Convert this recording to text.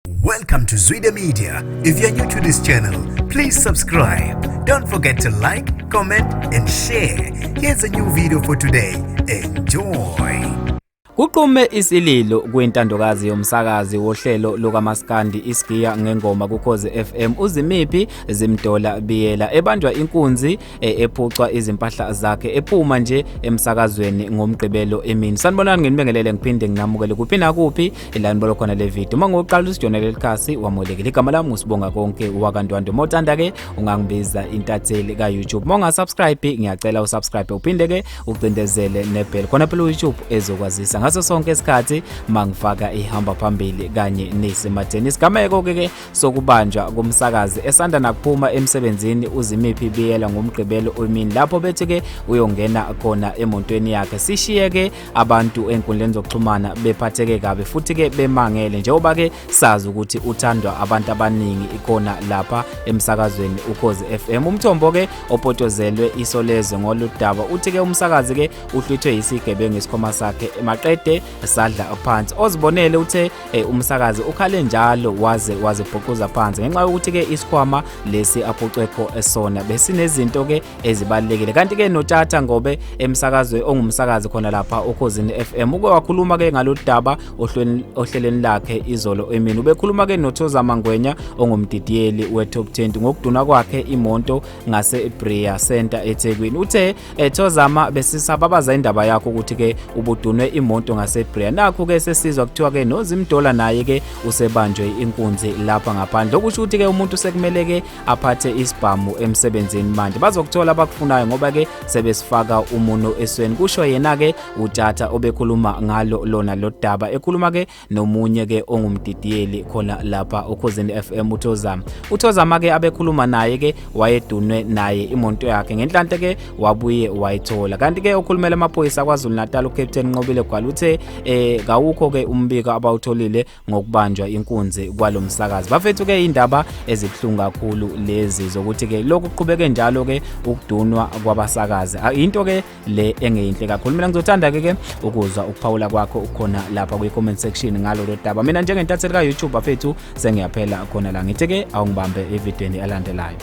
Welcome to Zwida Media. If you're new to this channel, please subscribe. Don't forget to like, comment, and share. Here's a new video for today. Enjoy. Kuqume isililo kwintandokazi yomsakazi wohlelo lukaMaskandi isigiya ngengoma kuKhozi FM uZimiphi Zimdollar Biyela ebanjwa inkunzi ephucwa izimpahla zakhe ephuma nje emsakazweni ngomgqibelo emini. Sanibonani nginibingelele ngiphinde nginamukele kuphi na kuphi elanibolo khona le video. Mangoqala usijonele likhasi wamolekile igama lami usibonga konke wakantwanto mothanda ke ungangibiza intatheli ka YouTube. Monga subscribe ngiyacela usubscribe uphinde ke ucindezele nebell khona phela uYouTube ezokwazisa ngaso sonke isikhathi mangifaka ihamba phambili kanye nesematheni. Isigameko ke sokubanjwa kumsakazi esanda nakuphuma emsebenzini uZimiphi Biyela ngomgqibelo emini lapho bethi ke uyongena khona emontweni yakhe. Sishiye ke abantu enkundleni zokuxhumana bephatheke kabe futhi ke bemangele njengoba ke sazi ukuthi uthandwa abantu abaningi ikhona lapha emsakazweni Ukhozi FM. Umthombo ke opotozelwe isolezwe ngoludaba uthi ke umsakazi ke uhlwithwe isigebengu isikhoma sakhe emaqede sadla phansi. Ozibonele uthe umsakazi ukhale njalo waze wazibhuquza phansi ngenxa yokuthi ke isikhwama lesi aphucwekho esona besinezinto ke ezibalekile. Kanti ke nothatha ngobe emsakazwe ongumsakazi khona lapha Ukhozini FM uke wakhuluma ke ngalodaba ohleleni lakhe izolo emini. Ubekhuluma ke noThozama Ngwenya ongumdidiyeli weTop 20 ngokuduna kwakhe imonto ngase Bria Center eThekwini. Uthe Thozama besisababaza indaba yakho ukuthi ke ubudunwe imoto ngaseBrea. Nakho ke sesizwa kuthiwa ke noZimdollar naye ke usebanjwe inkunzi lapha ngaphandle. Okusho ukuthi ke umuntu sekumele ke aphathe isibhamu emsebenzini manje. Bazokuthola abakufunayo ngoba ke sebesifaka umuno esweni. Kusho yena ke uthatha obekhuluma ngalo lona lodaba ekhuluma ke nomunye ke ongumdidiyeli khona lapha Ukhozini FM uThozama. uThozama ke abekhuluma naye ke wayedunwe naye imonto yakhe ngenhlante ke wabuye wayithola. Kanti ke okhulumela amaphoyisa kwaZulu Natal uCaptain Nqobile uthe kawukho ke umbiko abawutholile ngokubanjwa inkunzi kwalomsakazi. Bafethu ke indaba ezibhlungu kakhulu lezi zokuthi ke lokhu kuqhubeke njalo ke ukudunwa kwabasakazi. Into ke le engeyinhle kakhulu. Mina ngizothanda ke ukuzwa ukuphawula kwakho ukhona lapha kwi-comment section ngalo lodaba. Mina njengentatheli ka YouTube bafethu sengiyaphela khona la ngithi ke awungibambe evidweni elandelayo.